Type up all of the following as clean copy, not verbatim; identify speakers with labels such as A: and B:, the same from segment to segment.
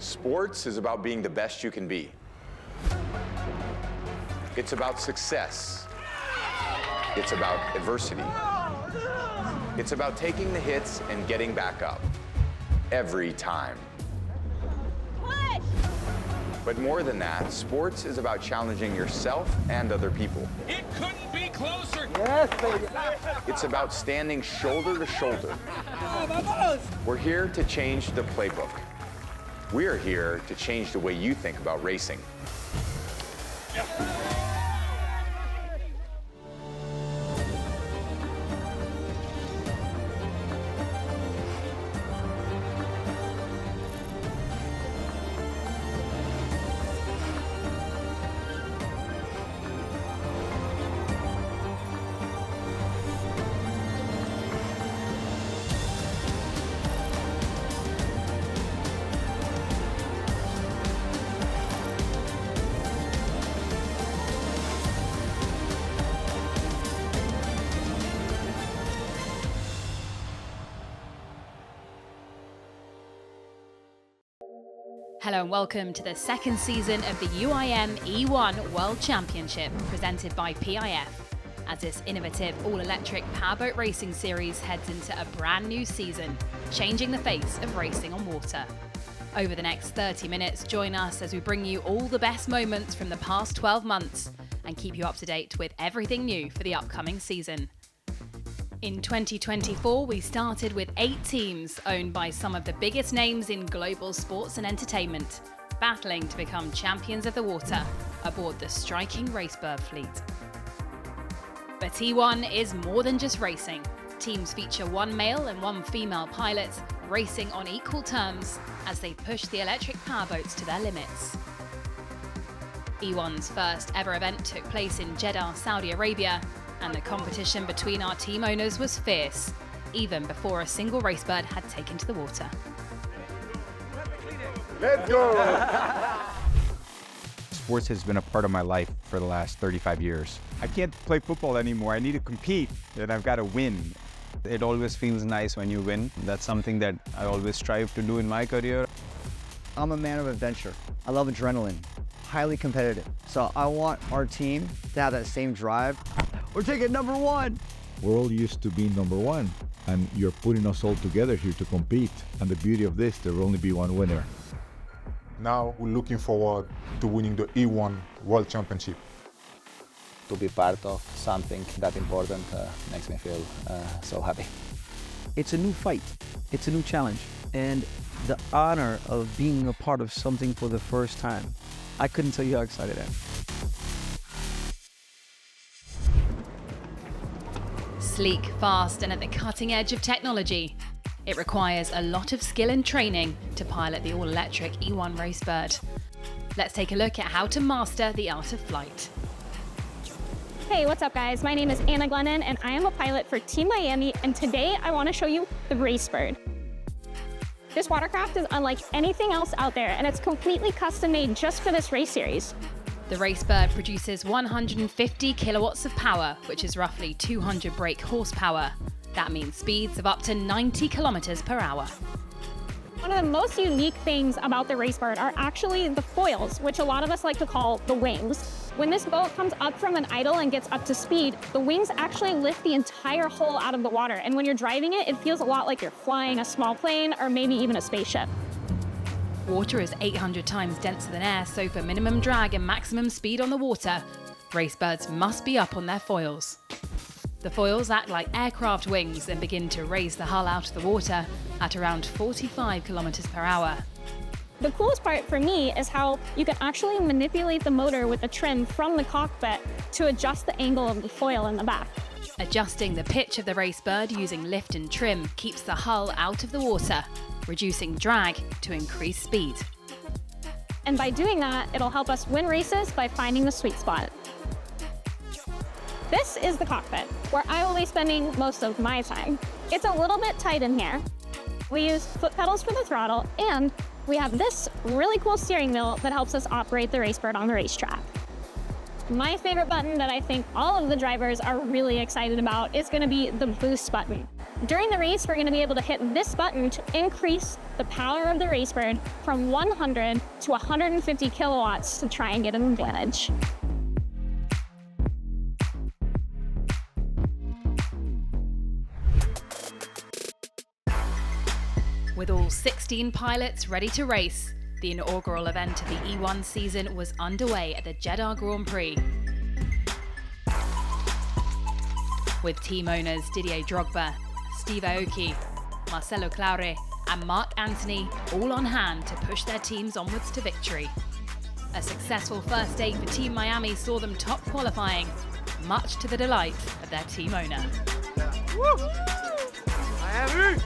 A: Sports is about being the best you can be. It's about success. It's about adversity. It's about taking the hits and getting back up. Every time.
B: Push!
A: But more than that, sports is about challenging yourself and other people.
C: It couldn't be closer.
D: Yes, baby.
A: It's about standing shoulder to shoulder. We're here to change the playbook. We're here to change the way you think about racing.
E: Hello and welcome to the second season of the UIM E1 World Championship presented by PIF, as this innovative all-electric powerboat racing series heads into a brand new season, changing the face of racing on water. Over the next 30 minutes, join us as we bring you all the best moments from the past 12 months and keep you up to date with everything new for the upcoming season. In 2024, we started with 8 teams owned by some of the biggest names in global sports and entertainment, battling to become champions of the water aboard the striking Racebird fleet. But E1 is more than just racing. Teams feature one male and one female pilot racing on equal terms as they push the electric powerboats to their limits. E1's first ever event took place in Jeddah, Saudi Arabia, and the competition between our team owners was fierce, even before a single Racebird had taken to the water.
A: Let's go!
F: Sports has been a part of my life for the last 35 years. I can't play football anymore. I need to compete, and I've got to win.
G: It always feels nice when you win. That's something that I always strive to do in my career.
D: I'm a man of adventure. I love adrenaline. Highly competitive. So I want our team to have that same drive. We're taking number 1.
H: We're all used to being number 1, and you're putting us all together here to compete. And the beauty of this, there will only be one winner.
I: Now we're looking forward to winning the E1 World Championship.
G: To be part of something that important makes me feel so happy.
D: It's a new fight. It's a new challenge. And the honor of being a part of something for the first time. I couldn't tell you how excited I am.
E: Sleek, fast, and at the cutting edge of technology, it requires a lot of skill and training to pilot the all-electric E1 Racebird. Let's take a look at how to master the art of flight.
B: Hey, what's up guys? My name is Anna Glennon and I am a pilot for Team Miami, and today I want to show you the Racebird. This watercraft is unlike anything else out there, and it's completely custom made just for this race series.
E: The Racebird produces 150 kilowatts of power, which is roughly 200 brake horsepower. That means speeds of up to 90 kilometers per hour.
B: One of the most unique things about the Racebird are actually the foils, which a lot of us like to call the wings. When this boat comes up from an idle and gets up to speed, the wings actually lift the entire hull out of the water. And when you're driving it, it feels a lot like you're flying a small plane or maybe even a spaceship.
E: Water is 800 times denser than air, so for minimum drag and maximum speed on the water, Racebirds must be up on their foils. The foils act like aircraft wings and begin to raise the hull out of the water at around 45 kilometers per hour.
B: The coolest part for me is how you can actually manipulate the motor with the trim from the cockpit to adjust the angle of the foil in the back.
E: Adjusting the pitch of the Racebird using lift and trim keeps the hull out of the water, reducing drag to increase speed.
B: And by doing that, it'll help us win races by finding the sweet spot. This is the cockpit, where I will be spending most of my time. It's a little bit tight in here. We use foot pedals for the throttle, and we have this really cool steering wheel that helps us operate the Racebird on the racetrack. My favorite button that I think all of the drivers are really excited about is going to be the boost button. During the race, we're going to be able to hit this button to increase the power of the racebird from 100 to 150 kilowatts to try and get an advantage.
E: With all 16 pilots ready to race, the inaugural event of the E1 season was underway at the Jeddah Grand Prix. With team owners Didier Drogba, Steve Aoki, Marcelo Claure and Mark Anthony all on hand to push their teams onwards to victory. A successful first day for Team Miami saw them top qualifying, much to the delight of their team owner.
J: Woo! Miami!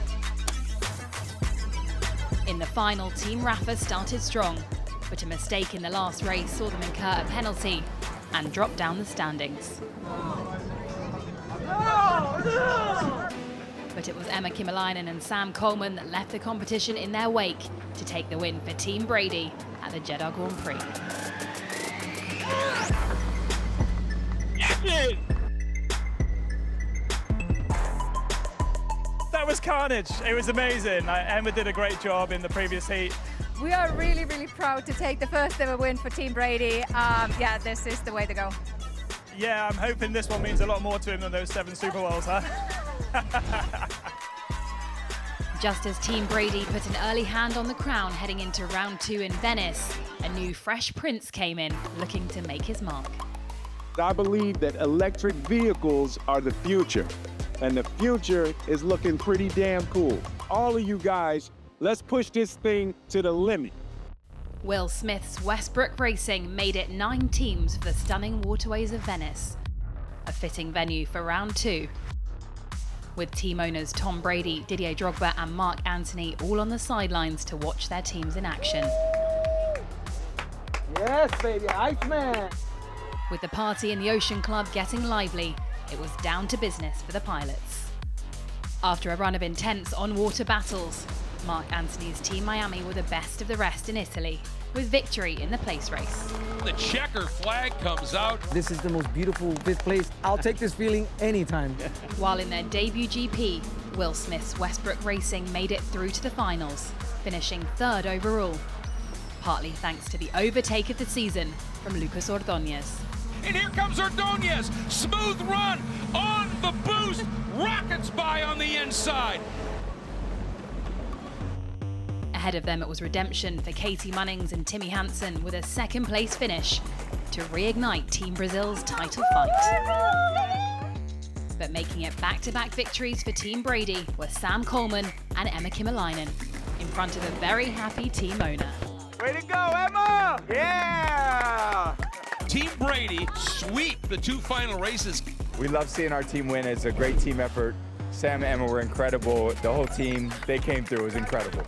E: In the final, Team Rafa started strong, but a mistake in the last race saw them incur a penalty and drop down the standings. But it was Emma Kimmelainen and Sam Coleman that left the competition in their wake to take the win for Team Brady at the Jeddah Grand Prix.
K: That was carnage. It was amazing. Emma did a great job in the previous heat.
L: We are really, really proud to take the first ever win for Team Brady. Yeah, this is the way to go.
K: Yeah, I'm hoping this one means a lot more to him than those 7 Super Bowls, huh?
E: Just as Team Brady put an early hand on the crown heading into round 2 in Venice, a new fresh prince came in looking to make his mark.
M: I believe that electric vehicles are the future, and the future is looking pretty damn cool. All of you guys, let's push this thing to the limit.
E: Will Smith's Westbrook Racing made it 9 teams for the stunning waterways of Venice, a fitting venue for round 2. With team owners Tom Brady, Didier Drogba and Mark Anthony all on the sidelines to watch their teams in action.
J: Yes, baby, Iceman!
E: With the party in the Ocean Club getting lively, it was down to business for the pilots. After a run of intense on-water battles, Mark Anthony's Team Miami were the best of the rest in Italy, with victory in the place race.
C: The checker flag comes out.
D: This is the most beautiful 5th place. I'll take this feeling anytime.
E: While in their debut GP, Will Smith's Westbrook Racing made it through to the finals, finishing 3rd overall, partly thanks to the overtake of the season from Lucas Ordóñez.
C: And here comes Ordóñez. Smooth run on the boost. Rockets by on the inside.
E: Ahead of them, it was redemption for Katie Munnings and Timmy Hansen with a 2nd place finish to reignite Team Brazil's title fight. But making it back-to-back victories for Team Brady were Sam Coleman and Emma Kimmelainen, in front of a very happy team owner.
J: Way to go, Emma! Yeah!
C: Team Brady sweep the 2 final races.
F: We love seeing our team win. It's a great team effort. Sam and Emma were incredible. The whole team, they came through. It was incredible.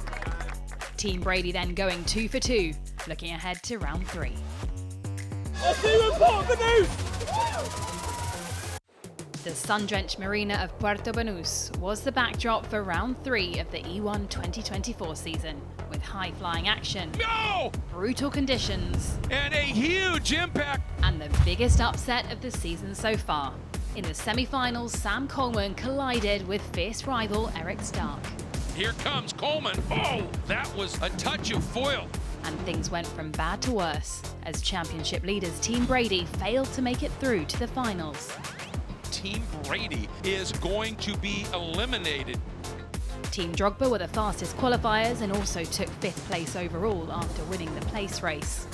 E: Team Brady then going 2 for 2, looking ahead to round 3.
J: Let's see you report the news!
E: The sun-drenched marina of Puerto Banus was the backdrop for round 3 of the E1 2024 season, with high-flying action, brutal conditions,
C: and a huge impact,
E: and the biggest upset of the season so far. In the semi-finals, Sam Coleman collided with fierce rival Eric Stark.
C: Here comes Coleman. Oh, that was a touch of foil.
E: And things went from bad to worse, as championship leaders Team Brady failed to make it through to the finals.
C: Team Brady is going to be eliminated.
E: Team Drogba were the fastest qualifiers and also took 5th place overall after winning the place race.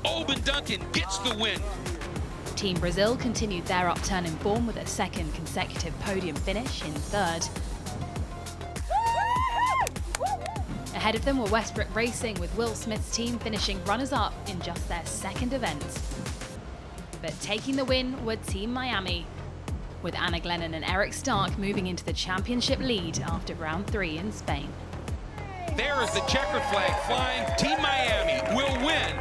C: Oban Duncan gets the win.
E: Team Brazil continued their upturn in form with a 2nd consecutive podium finish in 3rd. Ahead of them were Westbrook Racing, with Will Smith's team finishing runners-up in just their 2nd event. But taking the win were Team Miami, with Anna Glennon and Eric Stark moving into the championship lead after round 3 in Spain.
C: There is the checker flag flying. Team Miami will win.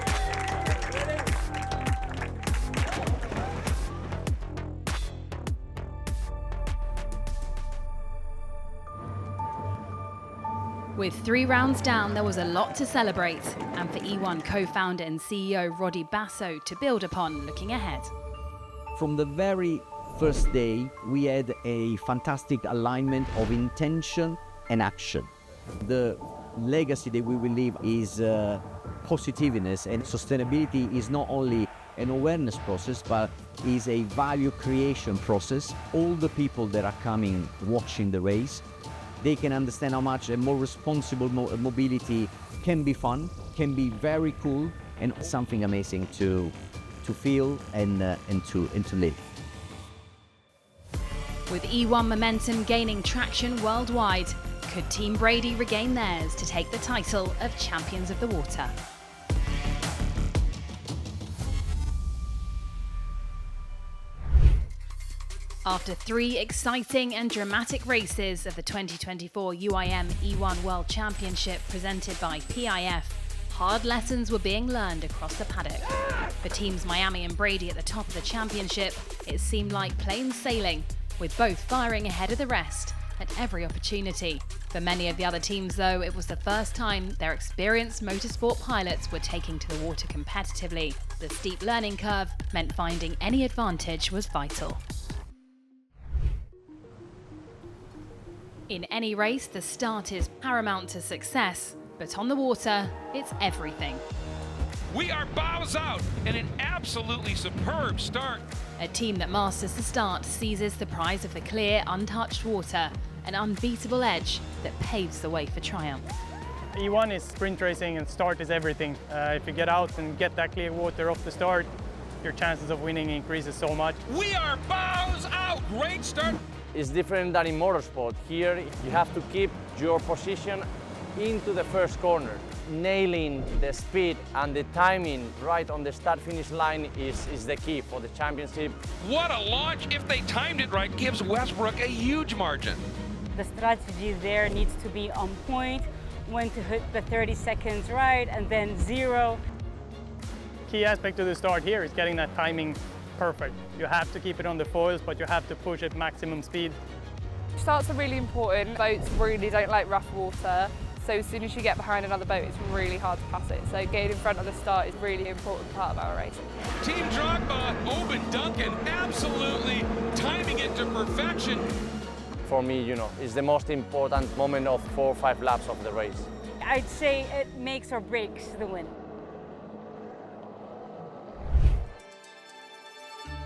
E: With 3 rounds down, there was a lot to celebrate, and for E1 co-founder and CEO Roddy Basso to build upon looking ahead.
D: From the very
N: first day, we had a fantastic alignment of intention and action. The legacy that we will leave is positiveness, and sustainability is not only an awareness process, but is a value creation process. All the people that are coming watching the race, they can understand how much a more responsible mobility can be fun, can be very cool, and something amazing to feel and to live.
E: With E1 momentum gaining traction worldwide, could Team Brady regain theirs to take the title of Champions of the Water? After 3 exciting and dramatic races of the 2024 UIM E1 World Championship presented by PIF, hard lessons were being learned across the paddock. For teams Miami and Brady at the top of the championship, it seemed like plain sailing, with both firing ahead of the rest at every opportunity. For many of the other teams, though, it was the first time their experienced motorsport pilots were taking to the water competitively. The steep learning curve meant finding any advantage was vital. In any race, the start is paramount to success, but on the water, it's everything.
C: We are bows out in an absolutely superb start.
E: A team that masters the start seizes the prize of the clear, untouched water, an unbeatable edge that paves the way for triumph.
K: E1 is sprint racing and start is everything. If you get out and get that clear water off the start, your chances of winning increases so much.
C: We are bows out. Great start.
O: It's different than in motorsport. Here you have to keep your position into the first corner. Nailing the speed and the timing right on the start-finish line is the key for the championship.
C: What a launch. If they timed it right, gives Westbrook a huge margin.
P: The strategy there needs to be on point, when to hit the 30 seconds right and then 0.
K: Key aspect of the start here is getting that timing perfect. You have to keep it on the foils, but you have to push at maximum speed.
Q: Starts are really important. Boats really don't like rough water, so as soon as you get behind another boat, it's really hard to pass it. So getting in front of the start is really an important part of our race.
C: Team Drogba, Oben Duncan, absolutely timing it to perfection.
O: For me, it's the most important moment of 4 or 5 laps of the race.
P: I'd say it makes or breaks the win.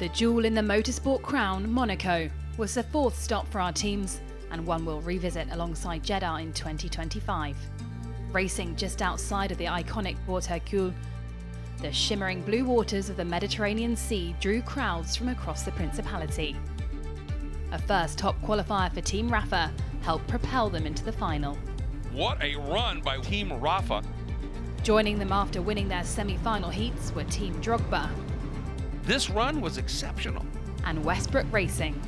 E: The jewel in the motorsport crown, Monaco, was the 4th stop for our teams, and one we'll revisit alongside Jeddah in 2025. Racing just outside of the iconic Puerto, the shimmering blue waters of the Mediterranean Sea drew crowds from across the Principality. A first top qualifier for Team Rafa helped propel them into the final.
C: What a run by Team Rafa.
E: Joining them after winning their semi-final heats were Team Drogba.
C: This run was exceptional.
E: And Westbrook Racing.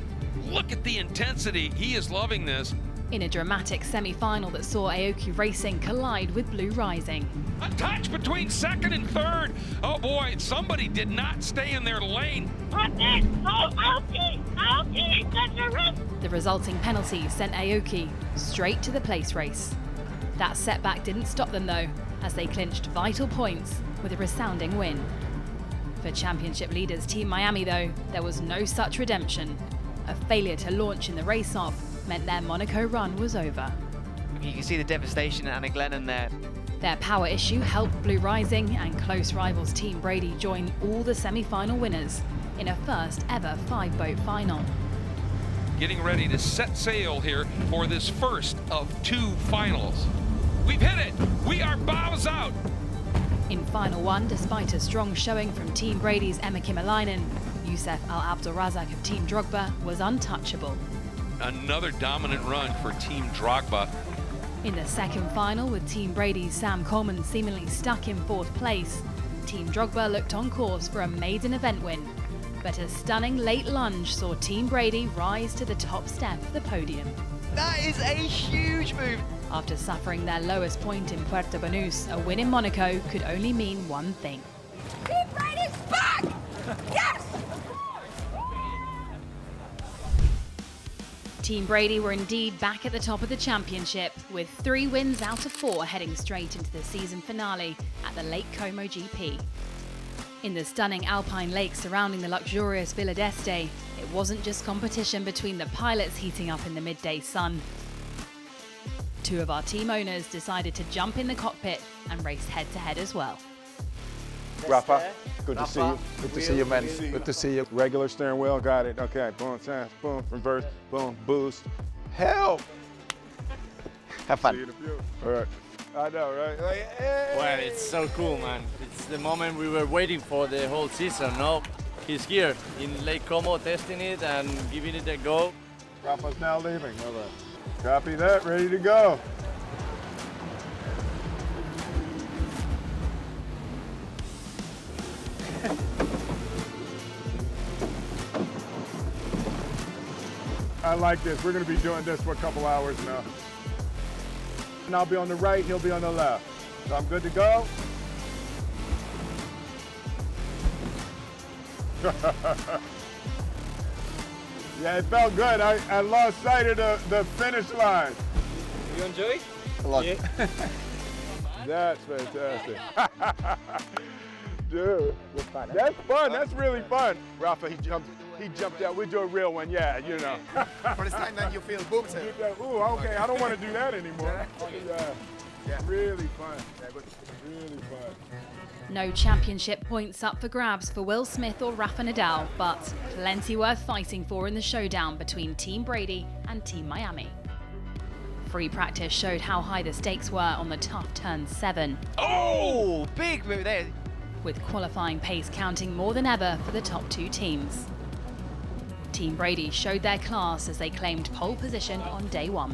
C: Look at the intensity. He is loving this.
E: In a dramatic semi-final that saw Aoki Racing collide with Blue Rising.
C: A touch between 2nd and 3rd. Oh boy, somebody did not stay in their lane.
E: The resulting penalty sent Aoki straight to the place race. That setback didn't stop them though, as they clinched vital points with a resounding win. For championship leaders Team Miami though, there was no such redemption. A failure to launch in the race-off meant their Monaco run was over.
R: You can see the devastation at Anna Glennon there.
E: Their power issue helped Blue Rising and close rivals Team Brady join all the semi-final winners in a first ever 5-boat final.
C: Getting ready to set sail here for this first of 2 finals. We've hit it! We are bows out!
E: In Final 1, despite a strong showing from Team Brady's Emma Kimalainen, Youssef Al-Abdelrazak of Team Drogba was untouchable.
C: Another dominant run for Team Drogba.
E: In the second final, with Team Brady's Sam Coleman seemingly stuck in 4th place, Team Drogba looked on course for a maiden event win. But a stunning late lunge saw Team Brady rise to the top step of the podium.
R: That is a huge move.
E: After suffering their lowest point in Puerto Banus, a win in Monaco could only mean one thing.
L: Team Brady's back! Yes!
E: Team Brady were indeed back at the top of the championship, with 3 wins out of 4 heading straight into the season finale at the Lake Como GP. In the stunning alpine lakes surrounding the luxurious Villa d'Este, it wasn't just competition between the pilots heating up in the midday sun. Two of our team owners decided to jump in the cockpit and race head-to-head as well.
M: Rafa, good to see you. Good to see you, man. Good to see you. Regular steering wheel, got it. Okay, boom, change, boom, reverse, boom, boost. Help!
S: Have fun.
M: See you in a few. All right. I know, right? Like, hey.
O: Well, it's so cool, man. It's the moment we were waiting for the whole season, no? He's here in Lake Como testing it and giving it a go.
M: Rafa's now leaving. All right. Copy that, ready to go. I like this. We're going to be doing this for a couple hours now. And I'll be on the right, he'll be on the left. So I'm good to go. Yeah, it felt good. I lost sight of the finish line.
O: You enjoy?
S: A lot.
O: Yeah.
M: That's fantastic. Dude, that's fun. That's really fun. Rafa, he jumped out. We do a real one, yeah, you know.
S: For the time that you feel booked.
M: Ooh, okay, I don't want to do that anymore. Yeah, really fun. Really fun.
E: No championship points up for grabs for Will Smith or Rafa Nadal, but plenty worth fighting for in the showdown between Team Brady and Team Miami. Free practice showed how high the stakes were on the tough turn 7.
R: Oh, big move there.
E: With qualifying pace counting more than ever for the top 2 teams. Team Brady showed their class as they claimed pole position on day 1.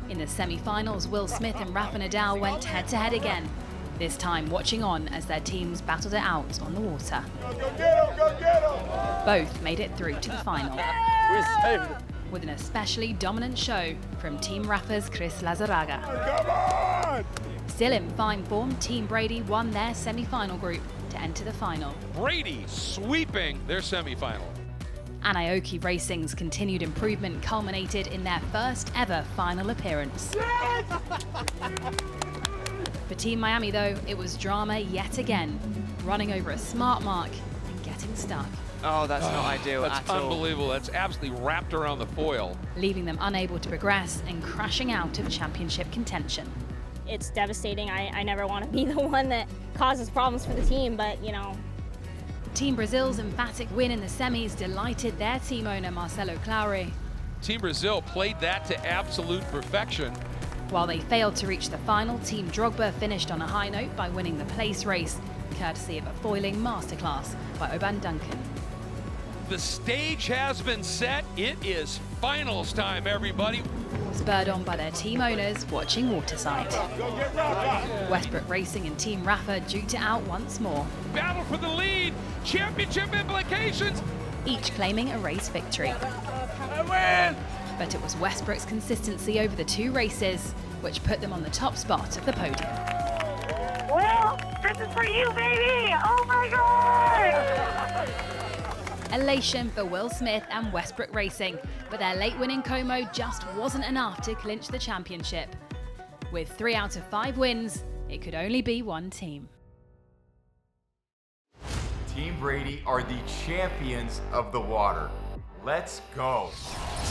E: In the semi-finals, Will Smith and Rafa Nadal went head-to-head again, this time watching on as their teams battled it out on the water.
M: Go get him, go get him!
E: Both made it through to the final.
O: We saved it.
E: With an especially dominant show from Team Rafa's Chris Lazaraga.
M: Come on!
E: Still in fine form, Team Brady won their semi-final group to enter the final.
C: Brady sweeping their semi-final.
E: Anaoki Racing's continued improvement culminated in their first ever final appearance. For Team Miami though, it was drama yet again, running over a smart mark and getting stuck.
R: Oh, that's not ideal
C: That's
R: at all.
C: unbelievable. That's absolutely wrapped around the foil.
E: Leaving them unable to progress and crashing out of championship contention.
B: It's devastating. I never want to be the one that causes problems for the team, but you know.
E: Team Brazil's emphatic win in the semis delighted their team owner Marcelo Claure.
C: Team Brazil played that to absolute perfection.
E: While they failed to reach the final, Team Drogba finished on a high note by winning the place race, courtesy of a foiling masterclass by Oban Duncan.
C: The stage has been set. It is finals time, everybody.
E: Spurred on by their team owners watching waterside. Westbrook Racing and Team Rafa duked it out once more.
C: Battle for the lead. Championship implications.
E: Each claiming a race victory.
C: I win!
E: But it was Westbrook's consistency over the 2 races which put them on the top spot of the podium.
T: Well, this is for you, baby! Oh my God!
E: Elation for Will Smith and Westbrook Racing, but their late win in Como just wasn't enough to clinch the championship. With 3 out of 5 wins, it could only be one team.
U: Team Brady are the champions of the water. Let's go.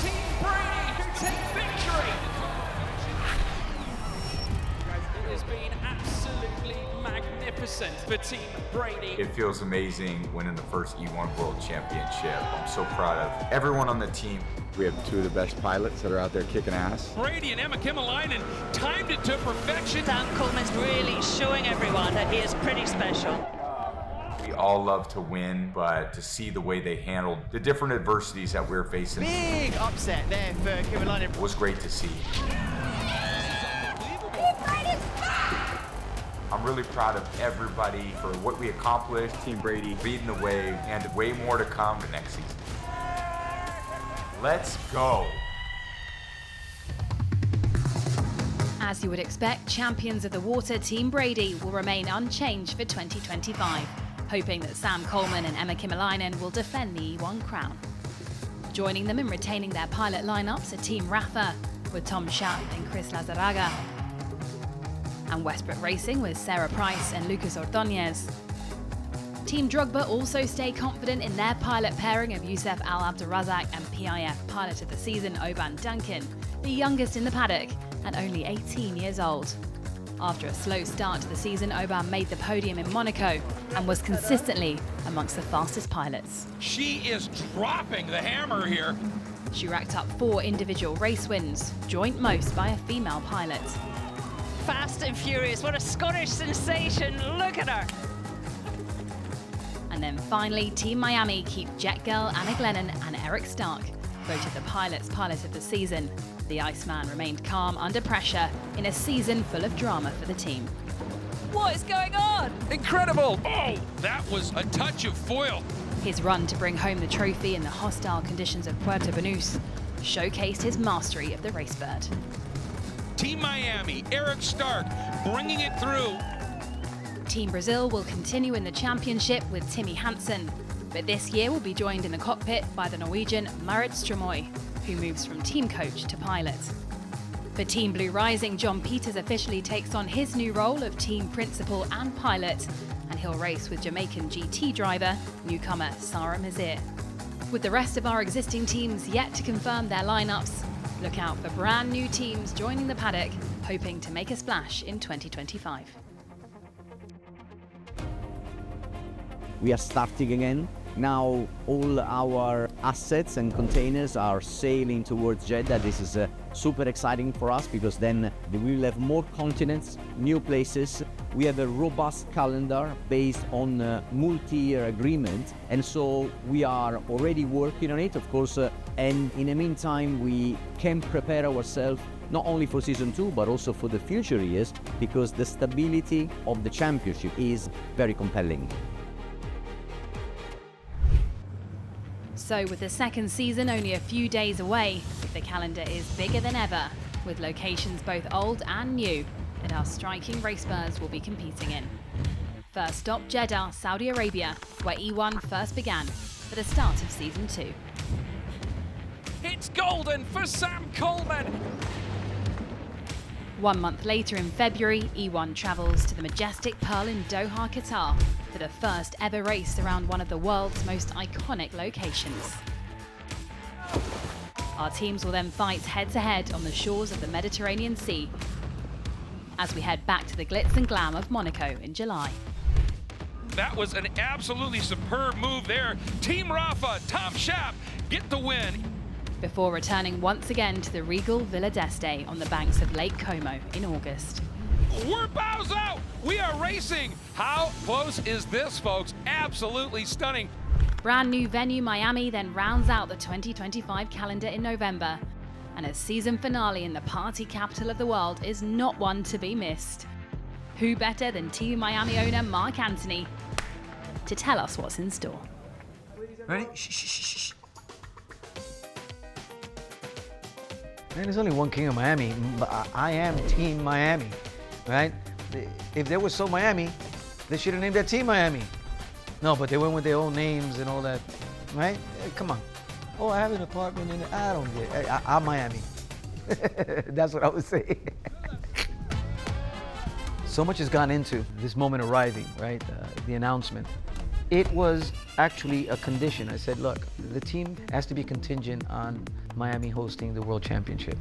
C: Team Brady take victory. It has been absolutely magnificent for Team Brady.
U: It feels amazing winning the first E1 World Championship. I'm so proud of everyone on the team.
H: We have 2 of the best pilots that are out there kicking ass.
C: Brady and Emma Kimmelainen timed it to perfection.
V: Sam Coleman's really showing everyone that he is pretty special.
U: We all love to win, but to see the way they handled the different adversities that we're facing.
R: Big upset there for Kimmelainen.
U: Was great to see. I'm really proud of everybody for what we accomplished. Team Brady leading the way, and way more to come the next season. Let's go.
E: As you would expect, champions of the water Team Brady will remain unchanged for 2025, hoping that Sam Coleman and Emma Kimmelainen will defend the E1 crown. Joining them in retaining their pilot lineups are Team Rafa with Tom Schaap and Chris Lazaraga, and Westbrook Racing with Sarah Price and Lucas Ordóñez. Team Drogba also stay confident in their pilot pairing of Youssef Al Abdurrazak and PIF Pilot of the Season Oban Duncan, the youngest in the paddock and only 18 years old. After a slow start to the season, Oban made the podium in Monaco and was consistently amongst the fastest pilots.
C: She is dropping the hammer here.
E: She racked up 4 individual race wins, joint most by a female pilot.
V: Fast and furious, what a Scottish sensation, look at her.
E: And then finally, Team Miami keep jet girl Anna Glennon and Eric Stark voted the Pilot's Pilot of the Season. The Iceman remained calm under pressure in a season full of drama for the team.
V: What is going on?
C: Incredible! Oh, that was a touch of foil.
E: His run to bring home the trophy in the hostile conditions of Puerto Banus showcased his mastery of the racebird.
C: Team Miami, Eric Stark, bringing it through.
E: Team Brazil will continue in the championship with Timmy Hansen, but this year will be joined in the cockpit by the Norwegian Marit Stromoy, who moves from team coach to pilot. For Team Blue Rising, John Peters officially takes on his new role of team principal and pilot, and he'll race with Jamaican GT driver, newcomer Sarah Mazir. With the rest of our existing teams yet to confirm their lineups, look out for brand new teams joining the paddock, hoping to make a splash in 2025.
N: We are starting again. Now all our assets and containers are sailing towards Jeddah. This is super exciting for us because then we will have more continents, new places. We have a robust calendar based on multi-year agreement, and so we are already working on it, of course, and in the meantime we can prepare ourselves not only for season 2 but also for the future years, because the stability of the championship is very compelling.
E: So with the second season only a few days away, the calendar is bigger than ever, with locations both old and new that our striking racebirds will be competing in. First stop, Jeddah, Saudi Arabia, where E1 first began for the start of season 2.
C: It's golden for Sam Coleman.
E: 1 month later in February, E1 travels to the majestic Pearl in Doha, Qatar, for the first ever race around one of the world's most iconic locations. Our teams will then fight head-to-head on the shores of the Mediterranean Sea as we head back to the glitz and glam of Monaco in July.
C: That was an absolutely superb move there. Team Rafa, Tom Schaap, get the win.
E: Before returning once again to the regal Villa d'Este on the banks of Lake Como in August.
C: We're bows out! We are racing! How close is this, folks? Absolutely stunning.
E: Brand new venue Miami then rounds out the 2025 calendar in November. And a season finale in the party capital of the world is not one to be missed. Who better than Team Miami owner Mark Anthony to tell us what's in store?
D: Ready? Shh, shh, shh, shh. Man, there's only one king of Miami, but I am Team Miami, right? If they were so Miami, they should have named that Team Miami. No, but they went with their own names and all that, right? Come on. Oh, I have an apartment in it. I don't get it. I'm Miami. That's what I would say. So much has gone into this moment arriving, right? The announcement. It was actually a condition. I said, look, the team has to be contingent on Miami hosting the World Championship.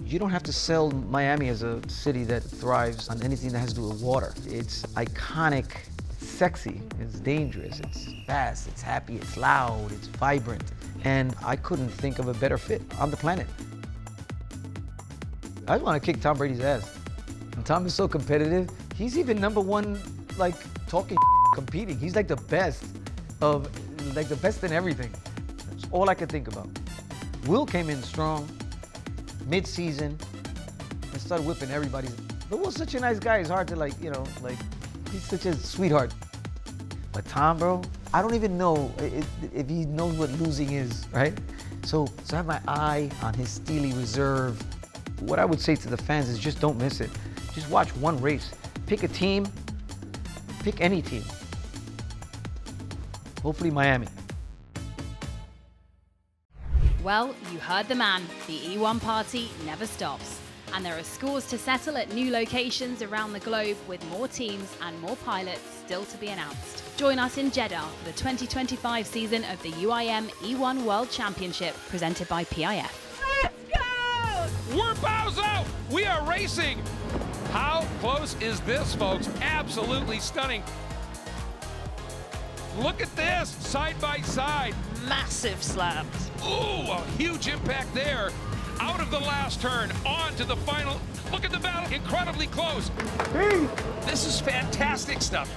D: You don't have to sell Miami as a city that thrives on anything that has to do with water. It's iconic, sexy, it's dangerous, it's fast, it's happy, it's loud, it's vibrant. And I couldn't think of a better fit on the planet. I just want to kick Tom Brady's ass. And Tom is so competitive. He's even #1, like, talking, competing. He's like the best in everything. That's all I could think about. Will came in strong, mid-season, and started whipping everybody. But Will's such a nice guy. It's hard to he's such a sweetheart. But Tom, bro, I don't even know if he knows what losing is, right? So I have my eye on his steely reserve. What I would say to the fans is just don't miss it. Just watch one race. Pick a team. Pick any team. Hopefully Miami.
E: Well, you heard the man. The E1 party never stops. And there are scores to settle at new locations around the globe, with more teams and more pilots still to be announced. Join us in Jeddah for the 2025 season of the UIM E1 World Championship, presented by PIF.
C: Let's go! We're bows out! We are racing! How close is this, folks? Absolutely stunning. Look at this, side by side.
V: Massive slams.
C: Ooh, a huge impact there. Out of the last turn, on to the final. Look at the battle, incredibly close. This is fantastic stuff.